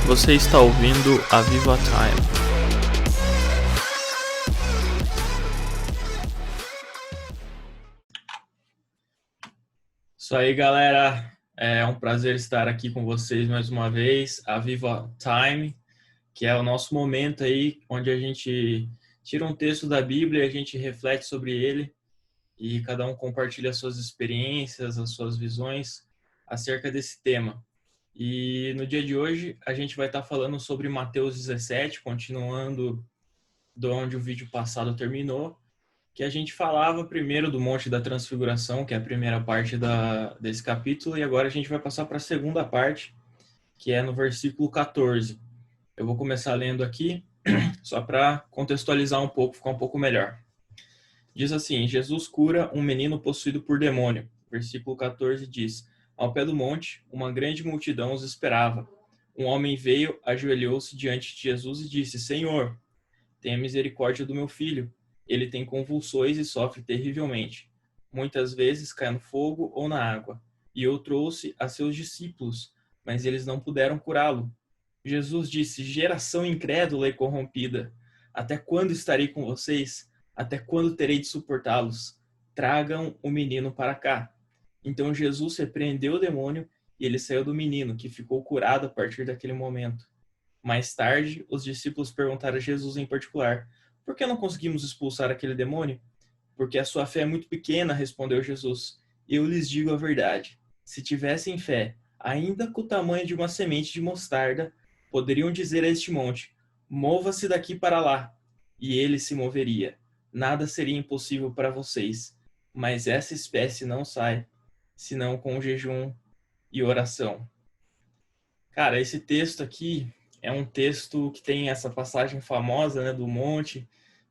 Você está ouvindo a Viva Time. Isso aí, galera. É um prazer estar aqui com vocês mais uma vez. A Viva Time, que é o nosso momento aí onde a gente tira um texto da Bíblia, a gente reflete sobre ele e cada um compartilha as suas experiências, as suas visões acerca desse tema. E no dia de hoje a gente vai estar falando sobre Mateus 17, continuando de onde o vídeo passado terminou, que a gente falava primeiro do Monte da Transfiguração, que é a primeira parte desse capítulo, e agora a gente vai passar para a segunda parte, que é no versículo 14. Eu vou começar lendo aqui, só para contextualizar um pouco, ficar um pouco melhor. Diz assim: Jesus cura um menino possuído por demônio. Versículo 14 diz: Ao pé do monte, uma grande multidão os esperava. Um homem veio, ajoelhou-se diante de Jesus e disse: Senhor, tenha misericórdia do meu filho. Ele tem convulsões e sofre terrivelmente. Muitas vezes cai no fogo ou na água. E eu trouxe a seus discípulos, mas eles não puderam curá-lo. Jesus disse: Geração incrédula e corrompida, até quando estarei com vocês? Até quando terei de suportá-los? Tragam o menino para cá. Então Jesus repreendeu o demônio e ele saiu do menino, que ficou curado a partir daquele momento. Mais tarde, os discípulos perguntaram a Jesus em particular: Por que não conseguimos expulsar aquele demônio? Porque a sua fé é muito pequena, respondeu Jesus. Eu lhes digo a verdade. Se tivessem fé, ainda com o tamanho de uma semente de mostarda, poderiam dizer a este monte: Mova-se daqui para lá, e ele se moveria. Nada seria impossível para vocês. Mas essa espécie não sai, senão com jejum e oração. Cara, esse texto aqui é um texto que tem essa passagem famosa, né, do monte,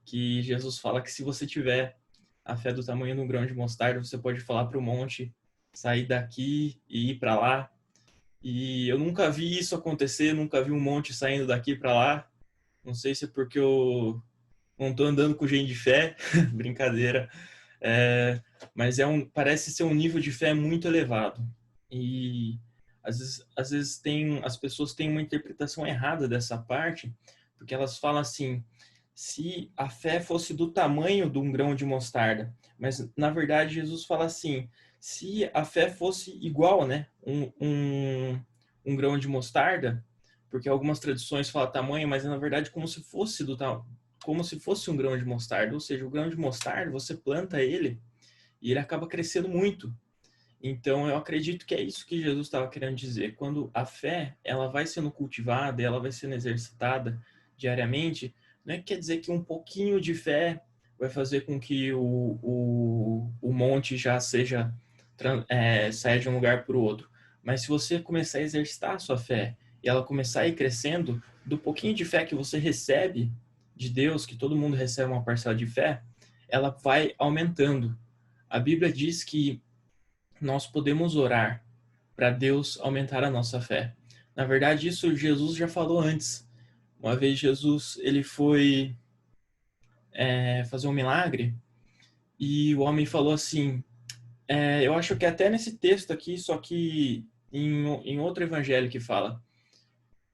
que Jesus fala que se você tiver a fé do tamanho de um grão de mostarda, você pode falar para o monte sair daqui e ir para lá. E eu nunca vi isso acontecer, nunca vi um monte saindo daqui para lá. Não sei se é porque eu não estou andando com gente de fé, brincadeira. Mas parece ser um nível de fé muito elevado. E às vezes as pessoas têm uma interpretação errada dessa parte, porque elas falam assim: se a fé fosse do tamanho de um grão de mostarda, mas na verdade Jesus fala assim: se a fé fosse igual, né, um grão de mostarda, porque algumas tradições falam tamanho, mas na verdade como se fosse um grão de mostarda, ou seja, o grão de mostarda, você planta ele e ele acaba crescendo muito. Então, eu acredito que é isso que Jesus estava querendo dizer. Quando a fé, ela vai sendo cultivada, ela vai sendo exercitada diariamente, não é que quer dizer que um pouquinho de fé vai fazer com que o monte já saia de um lugar para o outro. Mas se você começar a exercitar a sua fé e ela começar a ir crescendo, do pouquinho de fé que você recebe de Deus, que todo mundo recebe uma parcela de fé, ela vai aumentando. A Bíblia diz que nós podemos orar para Deus aumentar a nossa fé. Na verdade, isso Jesus já falou antes. Uma vez Jesus ele foi fazer um milagre e o homem falou assim, eu acho que até nesse texto aqui, só que em outro evangelho que fala,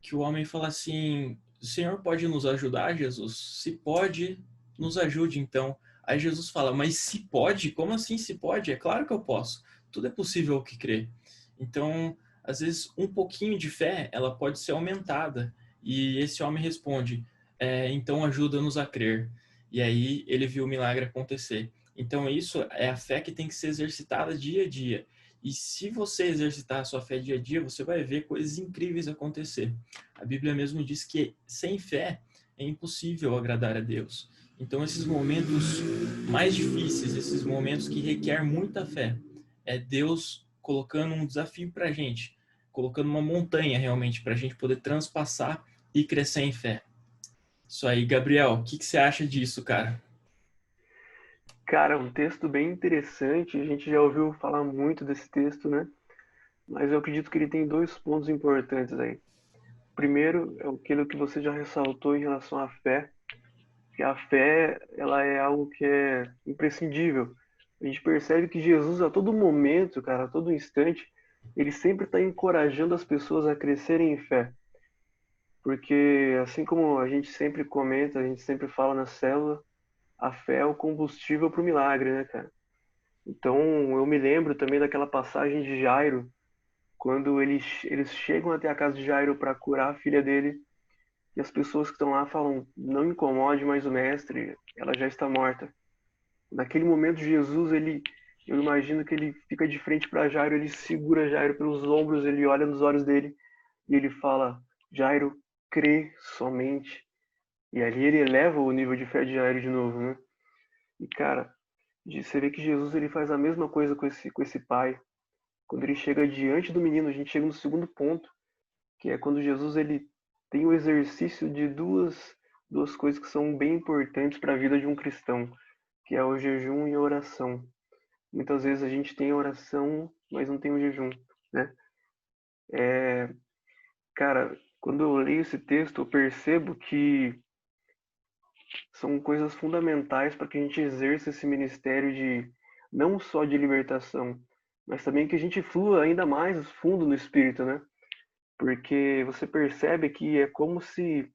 que o homem fala assim: o Senhor pode nos ajudar, Jesus? Se pode, nos ajude então. Aí Jesus fala: mas se pode? Como assim se pode? É claro que eu posso. Tudo é possível ao que crê. Então, às vezes, um pouquinho de fé, ela pode ser aumentada. E esse homem responde: então ajuda-nos a crer. E aí ele viu o milagre acontecer. Então, isso é a fé que tem que ser exercitada dia a dia. E se você exercitar a sua fé dia a dia, você vai ver coisas incríveis acontecer. A Bíblia mesmo diz que sem fé é impossível agradar a Deus. Então, esses momentos mais difíceis, esses momentos que requer muita fé, é Deus colocando um desafio para a gente, colocando uma montanha realmente para a gente poder transpassar e crescer em fé. Isso aí, Gabriel, o que você acha disso, cara? Cara, um texto bem interessante. A gente já ouviu falar muito desse texto, né? Mas eu acredito que ele tem dois pontos importantes aí. Primeiro é aquilo que você já ressaltou em relação à fé, que a fé, ela é algo que é imprescindível. A gente percebe que Jesus, a todo momento, cara, a todo instante, ele sempre está encorajando as pessoas a crescerem em fé. Porque assim como a gente sempre comenta, a gente sempre fala na célula, a fé é o combustível para o milagre, né, cara? Então, eu me lembro também daquela passagem de Jairo, quando eles chegam até a casa de Jairo para curar a filha dele, e as pessoas que estão lá falam: não incomode mais o mestre, ela já está morta. Naquele momento, Jesus, eu imagino que ele fica de frente para Jairo, ele segura Jairo pelos ombros, ele olha nos olhos dele e ele fala: Jairo, crê somente. E ali ele eleva o nível de fé de Jairo de novo, né? E cara, você vê que Jesus ele faz a mesma coisa com esse pai. Quando ele chega diante do menino, a gente chega no segundo ponto, que é quando Jesus ele tem o exercício de duas coisas que são bem importantes para a vida de um cristão, que é o jejum e a oração. Muitas vezes a gente tem a oração, mas não tem o jejum, né? Cara, quando eu leio esse texto, eu percebo que são coisas fundamentais para que a gente exerça esse ministério de não só de libertação, mas também que a gente flua ainda mais fundo no espírito, né? Porque você percebe que é como se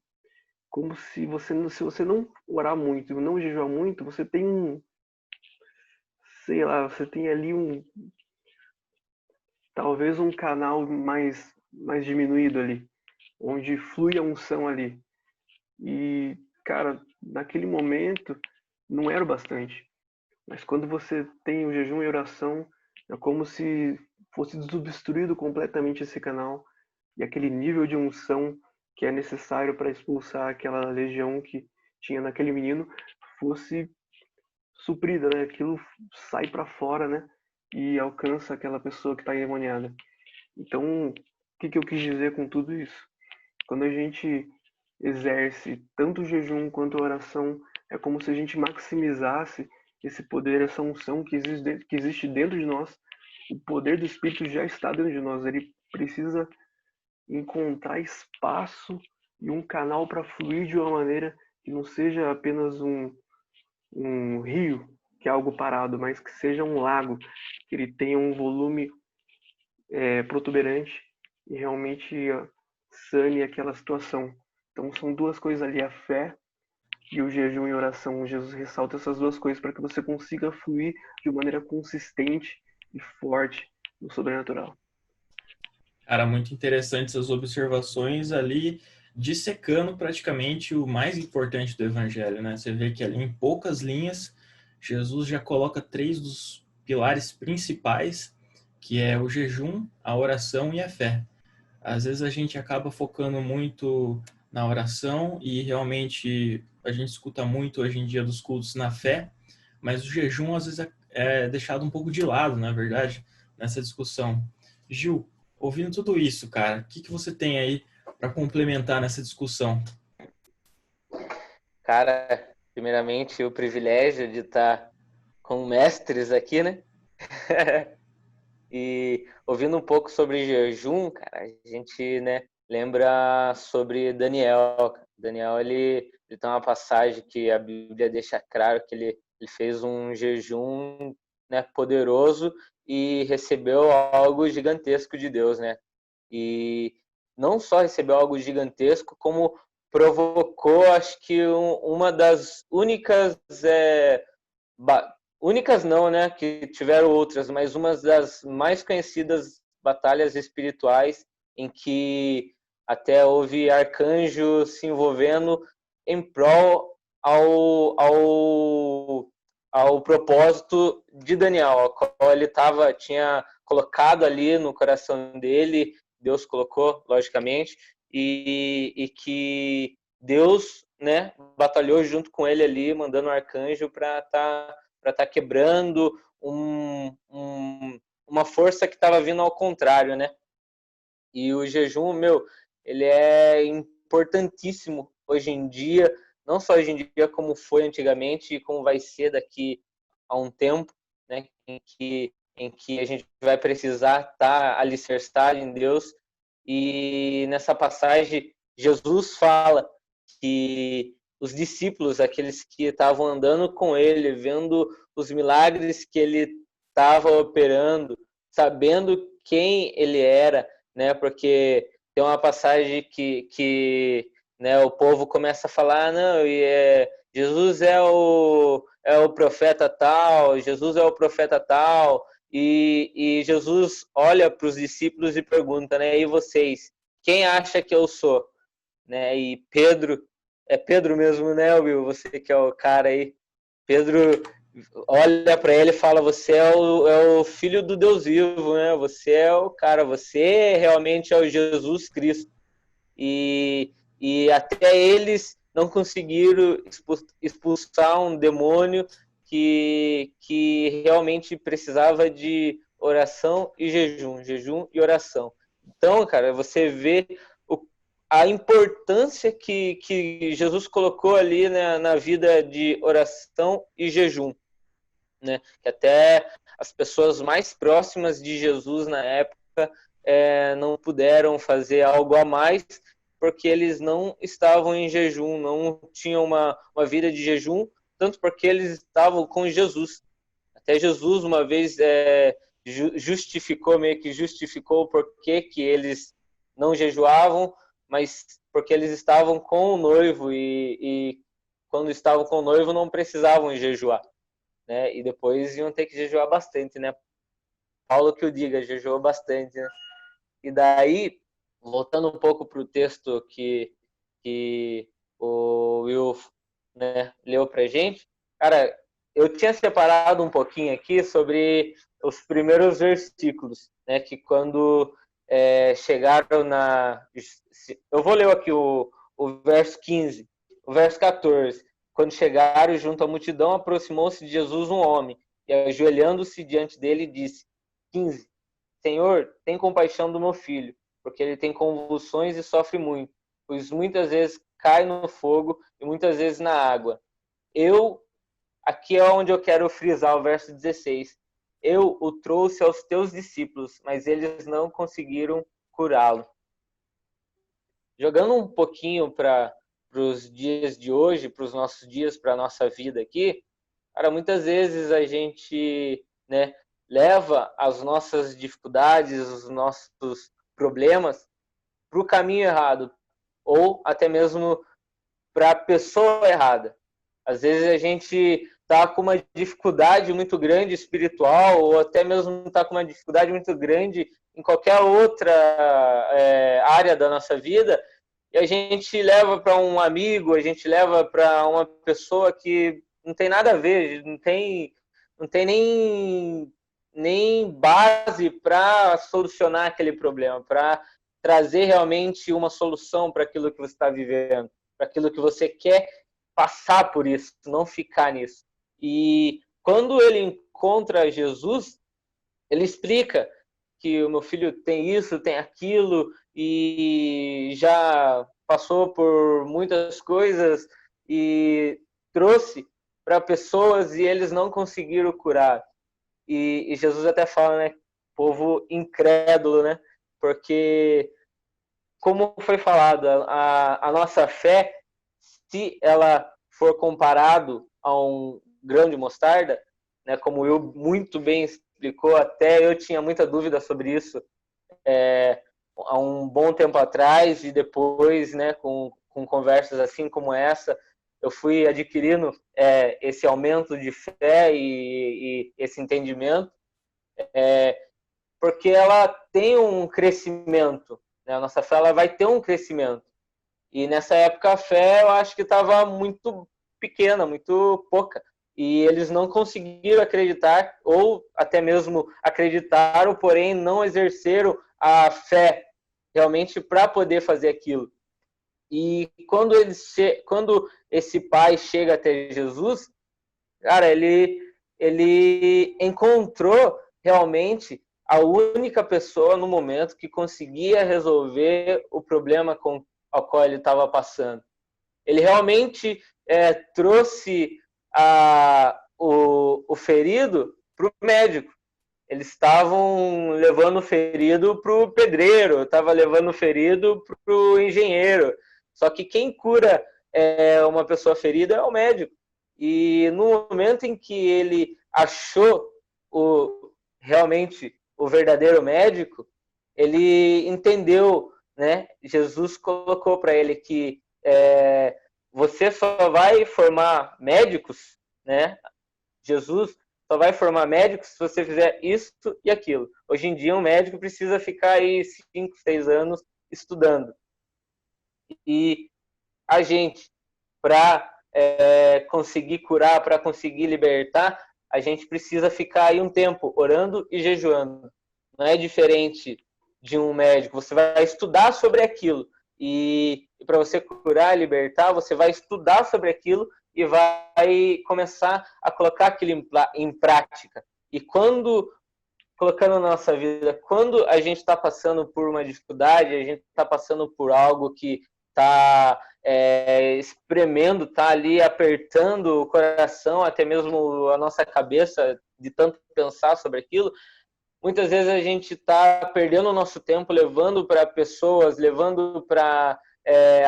se você não orar muito, não jejuar muito, você tem sei lá, você tem ali talvez um canal mais diminuído ali, onde flui a unção ali. E, cara, naquele momento não era o bastante. Mas quando você tem o jejum e oração, é como se fosse desobstruído completamente esse canal e aquele nível de unção que é necessário para expulsar aquela legião que tinha naquele menino fosse suprida, né? Aquilo sai para fora, né? E alcança aquela pessoa que está endemoniada. Então, o que eu quis dizer com tudo isso? Quando a gente exerce tanto o jejum quanto a oração, é como se a gente maximizasse esse poder, essa unção que existe dentro de nós. O poder do Espírito já está dentro de nós. Ele precisa encontrar espaço e um canal para fluir de uma maneira que não seja apenas um rio, que é algo parado, mas que seja um lago, que ele tenha um volume protuberante e realmente sane aquela situação. Então são duas coisas ali, a fé e o jejum e oração. Jesus ressalta essas duas coisas para que você consiga fluir de maneira consistente e forte no sobrenatural. Cara, muito interessante essas observações ali, dissecando praticamente o mais importante do evangelho, né? Você vê que ali em poucas linhas, Jesus já coloca três dos pilares principais, que é o jejum, a oração e a fé. Às vezes a gente acaba focando muito na oração e realmente a gente escuta muito hoje em dia dos cultos na fé, mas o jejum às vezes é deixado um pouco de lado, na verdade, nessa discussão. Gil, ouvindo tudo isso, cara, o que você tem aí para complementar nessa discussão? Cara, primeiramente, o privilégio de estar com mestres aqui, né? E ouvindo um pouco sobre jejum, cara, a gente, né, lembra sobre Daniel. Daniel, ele tem uma passagem que a Bíblia deixa claro que ele fez um jejum, né, poderoso e recebeu algo gigantesco de Deus, né? E não só recebeu algo gigantesco, como provocou, acho que uma das únicas únicas não, né, que tiveram outras, mas uma das mais conhecidas batalhas espirituais em que até houve arcanjo se envolvendo em prol ao propósito de Daniel, ao qual ele tinha colocado ali no coração dele, Deus colocou, logicamente, e que Deus, né, batalhou junto com ele ali, mandando um arcanjo para estar quebrando uma força que estava vindo ao contrário, né? E o jejum, meu, ele é importantíssimo hoje em dia, não só hoje em dia como foi antigamente e como vai ser daqui a um tempo, né? Em que a gente vai precisar estar alicerçado em Deus. E nessa passagem, Jesus fala que os discípulos, aqueles que estavam andando com ele, vendo os milagres que ele estava operando, sabendo quem ele era, né? Porque tem uma passagem que né, o povo começa a falar, não, Jesus é o profeta tal, Jesus é o profeta tal, e Jesus olha para os discípulos e pergunta, né, e vocês, quem acha que eu sou? Né, e Pedro, é Pedro mesmo, né, Will? Você que é o cara aí, Pedro olha para ele e fala, você é o filho do Deus vivo, né? Você é o cara, você realmente é o Jesus Cristo. E até eles não conseguiram expulsar um demônio que realmente precisava de oração e jejum e oração. Então, cara, você vê a importância que Jesus colocou ali, né, na vida de oração e jejum, né? Que até as pessoas mais próximas de Jesus na época não puderam fazer algo a mais porque eles não estavam em jejum, não tinham uma vida de jejum, tanto porque eles estavam com Jesus. Até Jesus uma vez meio que justificou o porquê que eles não jejuavam, mas porque eles estavam com o noivo e quando estavam com o noivo não precisavam jejuar, né? E depois iam ter que jejuar bastante, né? Paulo que o diga, jejuou bastante, né? E daí, voltando um pouco para o texto que o Will, né, leu para gente, cara, eu tinha separado um pouquinho aqui sobre os primeiros versículos, né, que quando chegaram na... Eu vou ler aqui o verso 15, o verso 14. Quando chegaram junto à multidão, aproximou-se de Jesus um homem, e ajoelhando-se diante dele, disse, 15, Senhor, tem compaixão do meu filho, porque ele tem convulsões e sofre muito, pois muitas vezes cai no fogo e muitas vezes na água. Aqui é onde eu quero frisar o verso 16. Eu o trouxe aos teus discípulos, mas eles não conseguiram curá-lo. Jogando um pouquinho para os dias de hoje, para os nossos dias, para a nossa vida aqui, cara, muitas vezes a gente, né, leva as nossas dificuldades, os nossos problemas para o caminho errado, ou até mesmo para a pessoa errada. Às vezes a gente está com uma dificuldade muito grande espiritual, ou até mesmo está com uma dificuldade muito grande em qualquer outra área da nossa vida, e a gente leva para um amigo, a gente leva para uma pessoa que não tem nada a ver, não tem nem base para solucionar aquele problema, para trazer realmente uma solução para aquilo que você está vivendo, para aquilo que você quer passar por isso, não ficar nisso. E quando ele encontra Jesus, ele explica que o meu filho tem isso, tem aquilo, e já passou por muitas coisas e trouxe para pessoas e eles não conseguiram curar. E Jesus até fala, né, povo incrédulo, né, porque, como foi falado, a nossa fé, se ela for comparado a um grão de mostarda, né, como eu muito bem explicou, até eu tinha muita dúvida sobre isso há um bom tempo atrás, e depois, né, com conversas assim como essa, eu fui adquirindo esse aumento de fé e esse entendimento, porque ela tem um crescimento, né? A nossa fé ela vai ter um crescimento. E nessa época a fé eu acho que estava muito pequena, muito pouca. E eles não conseguiram acreditar, ou até mesmo acreditaram, porém não exerceram a fé realmente para poder fazer aquilo. E quando esse pai chega até Jesus, cara, ele encontrou realmente a única pessoa no momento que conseguia resolver o problema ao qual ele estava passando. Ele realmente trouxe o ferido para o médico. Eles estavam levando o ferido para o pedreiro, estava levando o ferido para o engenheiro. Só que quem cura uma pessoa ferida é o médico. E no momento em que ele achou realmente o verdadeiro médico, ele entendeu, né? Jesus colocou para ele que você só vai formar médicos, né? Jesus só vai formar médicos se você fizer isso e aquilo. Hoje em dia, um médico precisa ficar aí 5, 6 anos estudando. E a gente, para conseguir curar, para conseguir libertar, a gente precisa ficar aí um tempo orando e jejuando. Não é diferente de um médico. Você vai estudar sobre aquilo. E para você curar, libertar, você vai estudar sobre aquilo e vai começar a colocar aquilo em prática. E quando, colocando na nossa vida, quando a gente está passando por uma dificuldade, a gente está passando por algo que está espremendo, está ali apertando o coração, até mesmo a nossa cabeça, de tanto pensar sobre aquilo, muitas vezes a gente está perdendo o nosso tempo levando para pessoas, levando para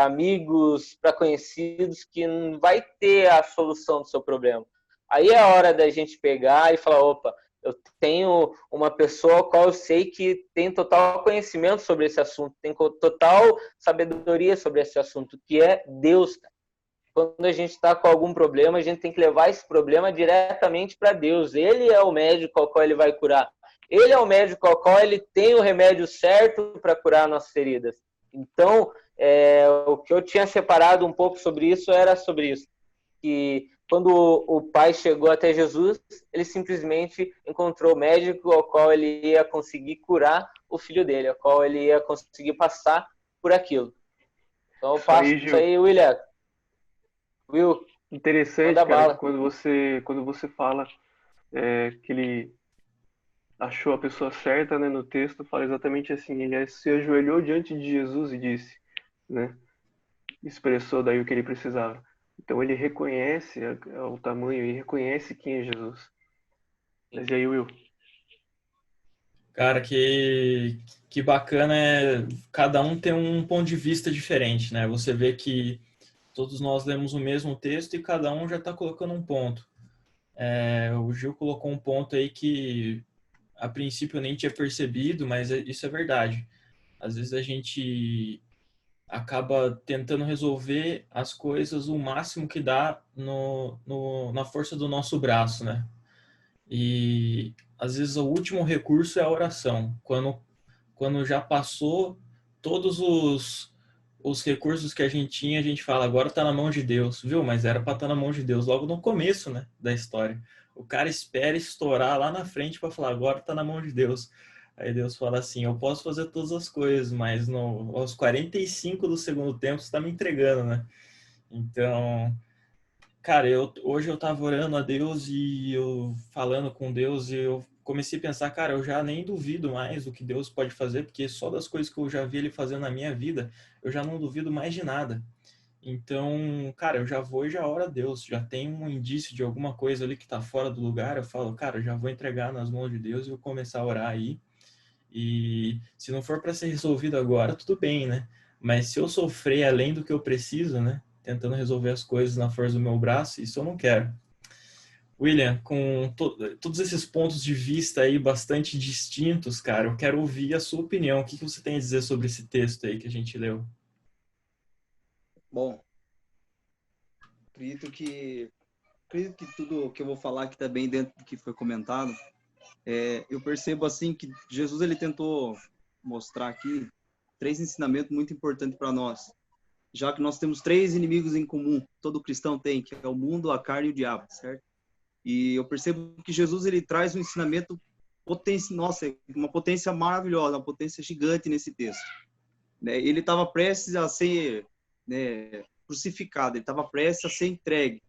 amigos, para conhecidos, que não vai ter a solução do seu problema. Aí é a hora da gente pegar e falar, opa, eu tenho uma pessoa a qual eu sei que tem total conhecimento sobre esse assunto, tem total sabedoria sobre esse assunto, que é Deus. Quando a gente está com algum problema, a gente tem que levar esse problema diretamente para Deus. Ele é o médico ao qual ele vai curar. Ele é o médico ao qual ele tem o remédio certo para curar nossas feridas. Então, o que eu tinha separado um pouco sobre isso era sobre isso. Que quando o pai chegou até Jesus, ele simplesmente encontrou o médico ao qual ele ia conseguir curar o filho dele, ao qual ele ia conseguir passar por aquilo. Então eu passo isso aí, William. Will, interessante, cara, bala. Quando você fala que ele achou a pessoa certa, né, no texto, fala exatamente assim, ele se ajoelhou diante de Jesus e disse, né, expressou daí o que ele precisava. Então ele reconhece o tamanho e reconhece quem é Jesus. Mas e aí, Will? Cara, que bacana cada um tem um ponto de vista diferente, né? Você vê que todos nós lemos o mesmo texto e cada um já está colocando um ponto. O Gil colocou um ponto aí que a princípio eu nem tinha percebido, mas isso é verdade. Às vezes a gente acaba tentando resolver as coisas o máximo que dá na força do nosso braço, né? E às vezes o último recurso é a oração. Quando já passou todos os recursos que a gente tinha, a gente fala, agora está na mão de Deus, viu? Mas era para estar na mão de Deus logo no começo, né, da história. O cara espera estourar lá na frente para falar, agora está na mão de Deus. Aí Deus fala assim, eu posso fazer todas as coisas, mas aos 45 do segundo tempo você está me entregando, né? Então, cara, hoje eu tava orando a Deus e eu falando com Deus e eu comecei a pensar, cara, eu já nem duvido mais do que Deus pode fazer, porque só das coisas que eu já vi Ele fazendo na minha vida, eu já não duvido mais de nada. Então, cara, eu já vou e já oro a Deus, já tem um indício de alguma coisa ali que tá fora do lugar, eu falo, cara, eu já vou entregar nas mãos de Deus e vou começar a orar aí. E se não for para ser resolvido agora, tudo bem, né? Mas se eu sofrer além do que eu preciso, né? Tentando resolver as coisas na força do meu braço, isso eu não quero. William, com todos esses pontos de vista aí bastante distintos, cara, eu quero ouvir a sua opinião. O que você tem a dizer sobre esse texto aí que a gente leu? Bom, acredito que tudo que eu vou falar aqui está bem dentro do que foi comentado. Eu percebo assim que Jesus ele tentou mostrar aqui 3 ensinamentos muito importantes para nós, já que nós temos 3 inimigos em comum, todo cristão tem, que é o mundo, a carne e o diabo, certo? E eu percebo que Jesus ele traz um ensinamento uma potência maravilhosa, uma potência gigante nesse texto. Ele estava prestes a ser crucificado, ele estava prestes a ser entregue.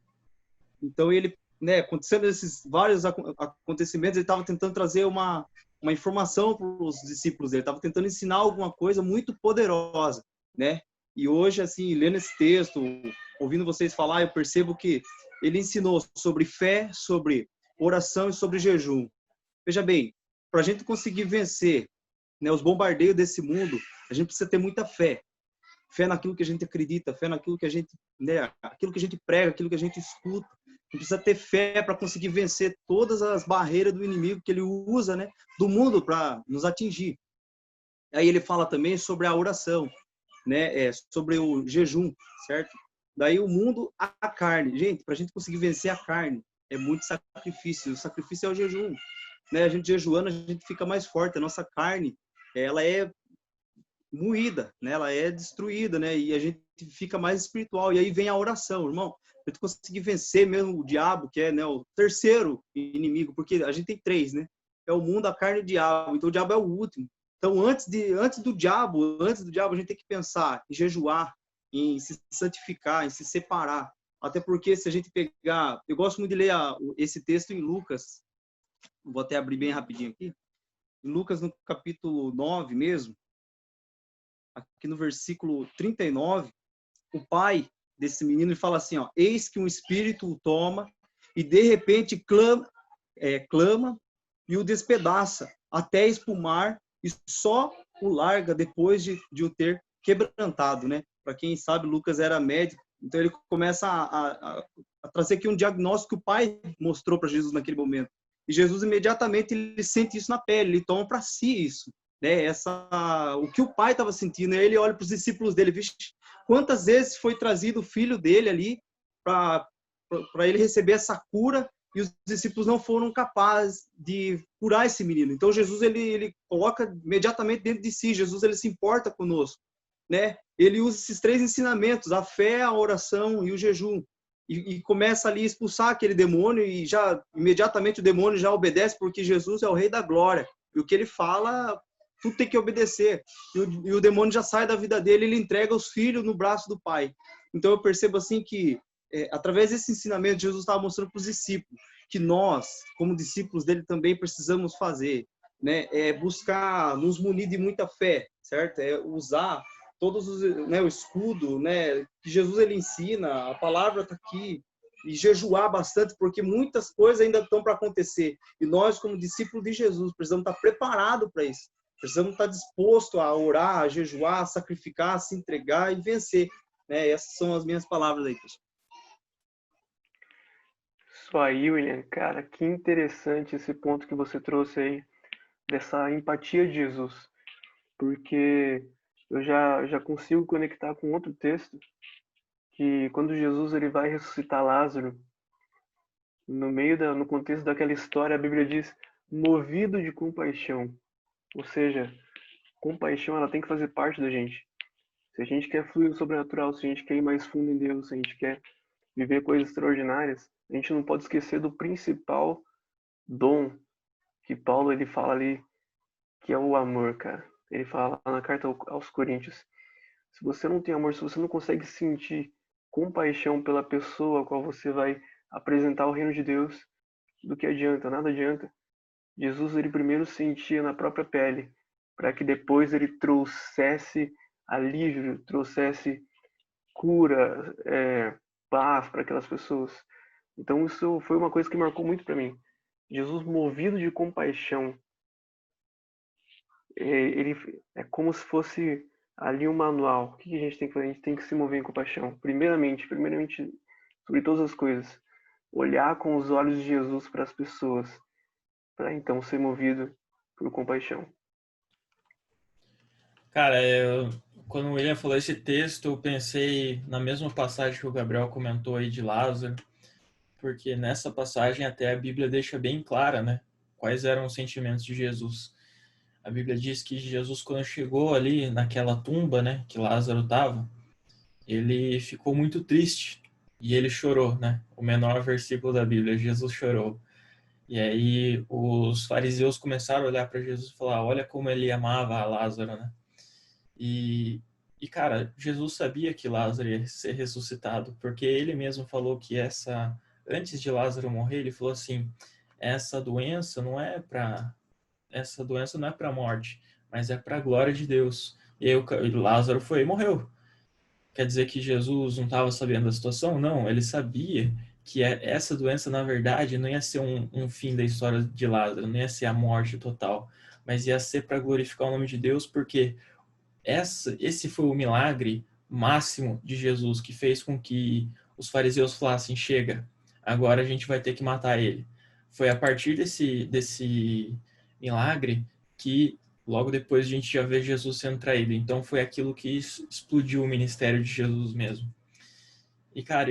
Então ele, acontecendo esses vários acontecimentos, ele estava tentando trazer uma informação para os discípulos, ele estava tentando ensinar alguma coisa muito poderosa, né? E hoje, assim, lendo esse texto, ouvindo vocês falar, eu percebo que ele ensinou sobre fé, sobre oração e sobre jejum. Veja bem, para a gente conseguir vencer, os bombardeios desse mundo, a gente precisa ter muita fé. Fé naquilo que a gente acredita, fé naquilo que a gente, aquilo que a gente prega, aquilo que a gente escuta. A gente precisa ter fé para conseguir vencer todas as barreiras do inimigo que ele usa, do mundo para nos atingir. Aí ele fala também sobre a oração. né, sobre o jejum, certo? Daí o mundo, a carne. Gente, para a gente conseguir vencer a carne, é muito sacrifício. O sacrifício é o jejum, né? A gente jejuando, a gente fica mais forte. A nossa carne, ela é moída, né? Ela é destruída, né? E a gente fica mais espiritual. E aí vem a oração, irmão. A gente conseguir vencer mesmo o diabo, que é, né, o terceiro inimigo, porque a gente tem três, né? É o mundo, a carne e o diabo. Então o diabo é o último. Então antes do diabo, a gente tem que pensar em jejuar, em se santificar, em se separar. Até porque se a gente pegar, eu gosto muito de ler esse texto em Lucas. Vou até abrir bem rapidinho aqui. Em Lucas, no capítulo 9 mesmo, aqui no versículo 39, o pai desse menino ele fala assim, ó, eis que um espírito o toma e de repente clama e o despedaça até espumar e só o larga depois de o ter quebrantado, né? Para quem sabe, Lucas era médico, então ele começa a trazer aqui um diagnóstico que o pai mostrou para Jesus naquele momento. E Jesus imediatamente ele sente isso na pele, ele toma para si isso, né? O que o pai estava sentindo, ele olha para os discípulos dele, vixe, quantas vezes foi trazido o filho dele ali para ele receber essa cura e os discípulos não foram capazes de curar esse menino. Então Jesus ele coloca imediatamente dentro de si, Jesus ele se importa conosco, né? Ele usa esses três ensinamentos, a fé, a oração e o jejum. E começa ali a expulsar aquele demônio e já imediatamente o demônio já obedece porque Jesus é o rei da glória. E o que ele fala, tudo tem que obedecer. E o demônio já sai da vida dele, ele entrega os filhos no braço do pai. Então eu percebo assim que através desse ensinamento Jesus estava mostrando para os discípulos que nós, como discípulos dele, também precisamos fazer, né? Buscar nos munir de muita fé, certo? Usar todos os, né, o escudo, né, que Jesus ele ensina, a palavra está aqui, e jejuar bastante, porque muitas coisas ainda estão para acontecer. E nós, como discípulos de Jesus, precisamos estar preparados para isso. Precisamos estar dispostos a orar, a jejuar, a sacrificar, a se entregar e vencer. Né? Essas são as minhas palavras aí, pessoal. Isso aí, William. Cara, que interessante esse ponto que você trouxe aí, dessa empatia de Jesus. Porque eu já consigo conectar com outro texto, que quando Jesus ele vai ressuscitar Lázaro, no contexto daquela história, a Bíblia diz, movido de compaixão. Ou seja, compaixão ela tem que fazer parte da gente. Se a gente quer fluir no sobrenatural, se a gente quer ir mais fundo em Deus, se a gente quer viver coisas extraordinárias, a gente não pode esquecer do principal dom que Paulo ele fala ali, que é o amor, cara. Ele fala na carta aos Coríntios, se você não tem amor, se você não consegue sentir compaixão pela pessoa a qual você vai apresentar o reino de Deus, do que adianta? Nada adianta. Jesus ele primeiro sentia na própria pele, para que depois ele trouxesse alívio, trouxesse cura, paz para aquelas pessoas. Então isso foi uma coisa que marcou muito para mim. Jesus movido de compaixão, ele é como se fosse ali um manual. O que a gente tem que fazer? A gente tem que se mover em compaixão. Primeiramente, sobre todas as coisas, olhar com os olhos de Jesus para as pessoas, para então ser movido por compaixão. Cara, quando o William falou esse texto, eu pensei na mesma passagem que o Gabriel comentou aí de Lázaro, porque nessa passagem até a Bíblia deixa bem clara, né, quais eram os sentimentos de Jesus. A Bíblia diz que Jesus, quando chegou ali naquela tumba, né, que Lázaro estava, ele ficou muito triste e ele chorou, né? O menor versículo da Bíblia, Jesus chorou. E aí os fariseus começaram a olhar para Jesus e falar, olha como ele amava a Lázaro, né? E cara, Jesus sabia que Lázaro ia ser ressuscitado, porque ele mesmo falou que antes de Lázaro morrer, ele falou assim, essa doença não é para a morte, mas é para a glória de Deus. E aí Lázaro foi e morreu. Quer dizer que Jesus não estava sabendo da situação? Não, ele sabia que essa doença, na verdade, não ia ser um fim da história de Lázaro, não ia ser a morte total, mas ia ser para glorificar o nome de Deus, porque esse foi o milagre máximo de Jesus, que fez com que os fariseus falassem, chega, agora a gente vai ter que matar ele. Foi a partir desse milagre que logo depois a gente já vê Jesus sendo traído. Então foi aquilo que explodiu o ministério de Jesus mesmo. E cara,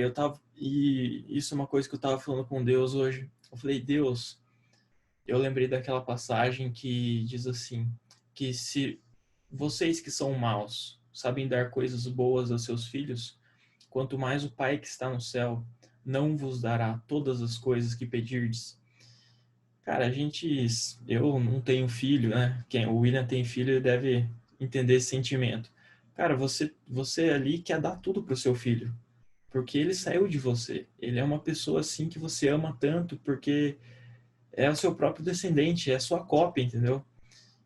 isso é uma coisa que eu tava falando com Deus hoje. Eu falei, Deus, eu lembrei daquela passagem que diz assim, que se vocês que são maus sabem dar coisas boas aos seus filhos, quanto mais o Pai que está no céu não vos dará todas as coisas que pedirdes. Cara, eu não tenho filho, né? O William tem filho, ele deve entender esse sentimento. Cara, você ali quer dar tudo pro seu filho, porque ele saiu de você. Ele é uma pessoa assim que você ama tanto, porque é o seu próprio descendente, é a sua cópia, entendeu?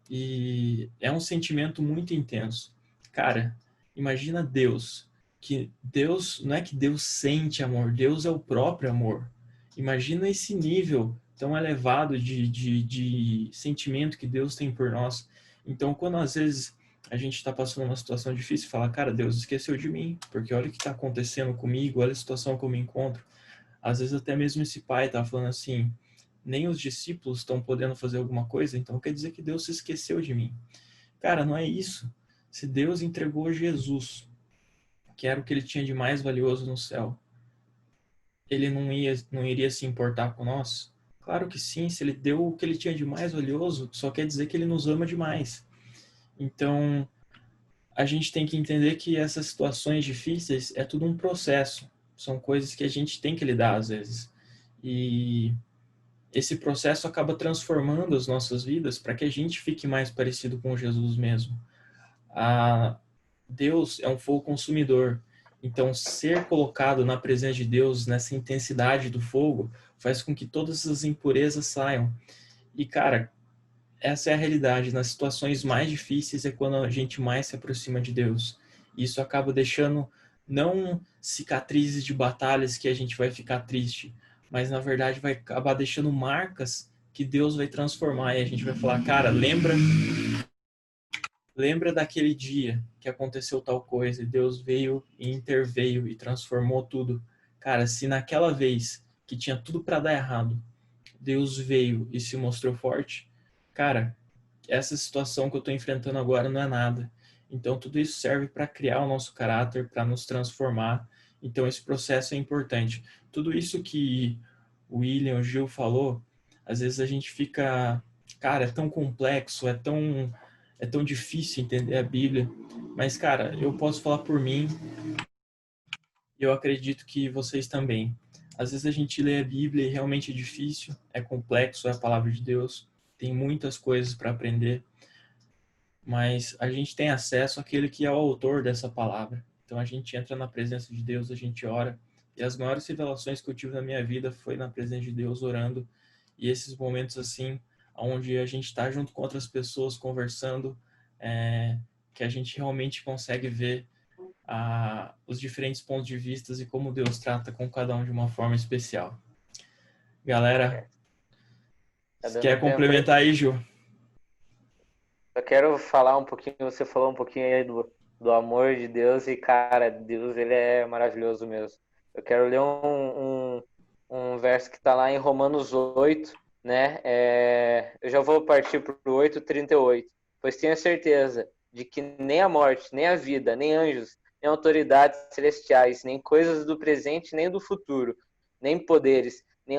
E é um sentimento muito intenso. Cara, imagina Deus, que Deus, não é que Deus sente amor, Deus é o próprio amor. Imagina esse nível tão elevado de sentimento que Deus tem por nós. Então, quando às vezes a gente está passando uma situação difícil, fala, cara, Deus esqueceu de mim, porque olha o que está acontecendo comigo, olha a situação que eu me encontro. Às vezes até mesmo esse pai está falando assim, nem os discípulos estão podendo fazer alguma coisa, então quer dizer que Deus se esqueceu de mim. Cara, não é isso. Se Deus entregou Jesus, que era o que ele tinha de mais valioso no céu, ele não iria se importar com nós? Claro que sim, se ele deu o que ele tinha de mais valioso, só quer dizer que ele nos ama demais. Então, a gente tem que entender que essas situações difíceis é tudo um processo. São coisas que a gente tem que lidar às vezes. E esse processo acaba transformando as nossas vidas para que a gente fique mais parecido com Jesus mesmo. Deus é um fogo consumidor. Então, ser colocado na presença de Deus, nessa intensidade do fogo, faz com que todas as impurezas saiam. E, cara, essa é a realidade. Nas situações mais difíceis é quando a gente mais se aproxima de Deus. Isso acaba deixando não cicatrizes de batalhas que a gente vai ficar triste, mas na verdade vai acabar deixando marcas que Deus vai transformar e a gente vai falar, cara, lembra daquele dia que aconteceu tal coisa e Deus veio e interveio e transformou tudo. Cara, se naquela vez que tinha tudo para dar errado, Deus veio e se mostrou forte, cara, essa situação que eu estou enfrentando agora não é nada. Então, tudo isso serve para criar o nosso caráter, para nos transformar. Então, esse processo é importante. Tudo isso que o William, o Gil falou, às vezes a gente fica, cara, é tão complexo, é tão difícil entender a Bíblia. Mas, cara, eu posso falar por mim, e eu acredito que vocês também. Às vezes a gente lê a Bíblia e realmente é difícil, é complexo, é a palavra de Deus, tem muitas coisas para aprender, mas a gente tem acesso àquele que é o autor dessa palavra. Então a gente entra na presença de Deus, a gente ora, e as maiores revelações que eu tive na minha vida foi na presença de Deus orando, e esses momentos assim, onde a gente está junto com outras pessoas conversando, que a gente realmente consegue ver os diferentes pontos de vista e como Deus trata com cada um de uma forma especial. Galera, Tá você dando quer tempo aí? complementar aí, Ju? Eu quero falar um pouquinho, você falou um pouquinho aí do amor de Deus e, cara, Deus, ele é maravilhoso mesmo. Eu quero ler um verso que está lá em Romanos 8, né? Eu já vou partir para o 8:38. Pois tenho certeza de que nem a morte, nem a vida, nem anjos, nem autoridades celestiais, nem coisas do presente, nem do futuro, nem poderes, nem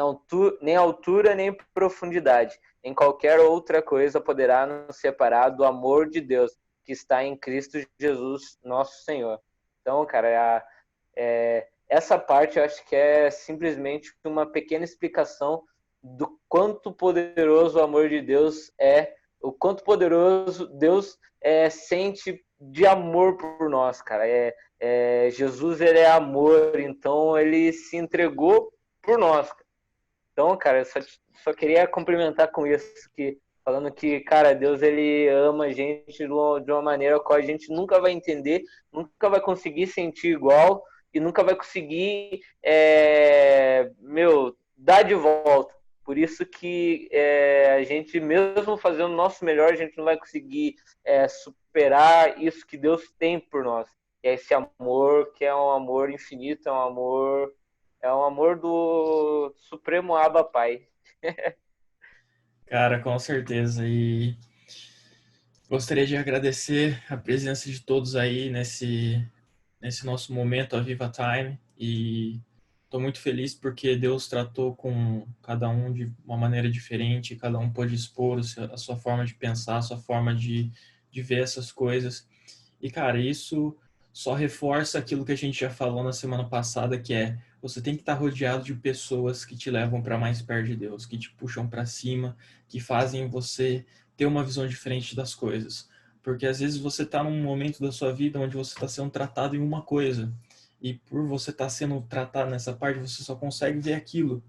altura, nem profundidade, em qualquer outra coisa poderá nos separar do amor de Deus que está em Cristo Jesus, nosso Senhor. Então, cara, essa parte eu acho que é simplesmente uma pequena explicação do quanto poderoso o amor de Deus é, o quanto poderoso Deus sente de amor por nós, cara. Jesus, ele é amor, então ele se entregou por nós. Então, cara, eu só queria complementar com isso, falando que, cara, Deus, ele ama a gente de uma maneira qual a gente nunca vai entender, nunca vai conseguir sentir igual e nunca vai conseguir, dar de volta. Por isso que a gente, mesmo fazendo o nosso melhor, a gente não vai conseguir superar isso que Deus tem por nós. Que é esse amor, que é um amor infinito, é um amor do Supremo Abba Pai. Cara, com certeza. E Gostaria de agradecer a presença de todos aí nesse nosso momento Aviva Time, e estou muito feliz porque Deus tratou com cada um de uma maneira diferente, cada um pôde expor a sua forma de pensar, a sua forma de ver essas coisas. E, cara, isso só reforça aquilo que a gente já falou na semana passada, que é você tem que estar rodeado de pessoas que te levam para mais perto de Deus, que te puxam para cima, que fazem você ter uma visão diferente das coisas. Porque às vezes você está num momento da sua vida onde você está sendo tratado em uma coisa, e por você estar sendo tratado nessa parte, você só consegue ver aquilo.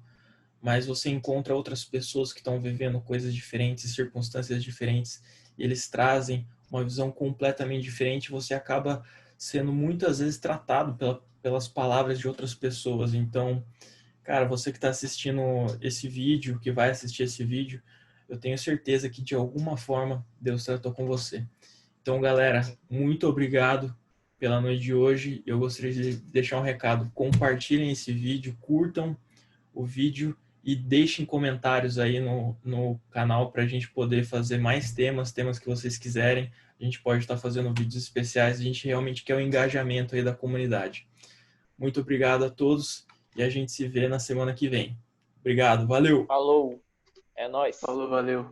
Mas você encontra outras pessoas que estão vivendo coisas diferentes, circunstâncias diferentes, e eles trazem uma visão completamente diferente, e você acaba sendo muitas vezes tratado pelas palavras de outras pessoas. Então, cara, você que está assistindo esse vídeo, que vai assistir esse vídeo, eu tenho certeza que de alguma forma Deus tratou com você. Então, galera, muito obrigado pela noite de hoje. Eu gostaria de deixar um recado: compartilhem esse vídeo, curtam o vídeo e deixem comentários aí no canal para a gente poder fazer mais temas que vocês quiserem. A gente pode estar fazendo vídeos especiais. A gente realmente quer o engajamento aí da comunidade. Muito obrigado a todos e a gente se vê na semana que vem. Obrigado, valeu! Falou, é nóis. Falou, valeu.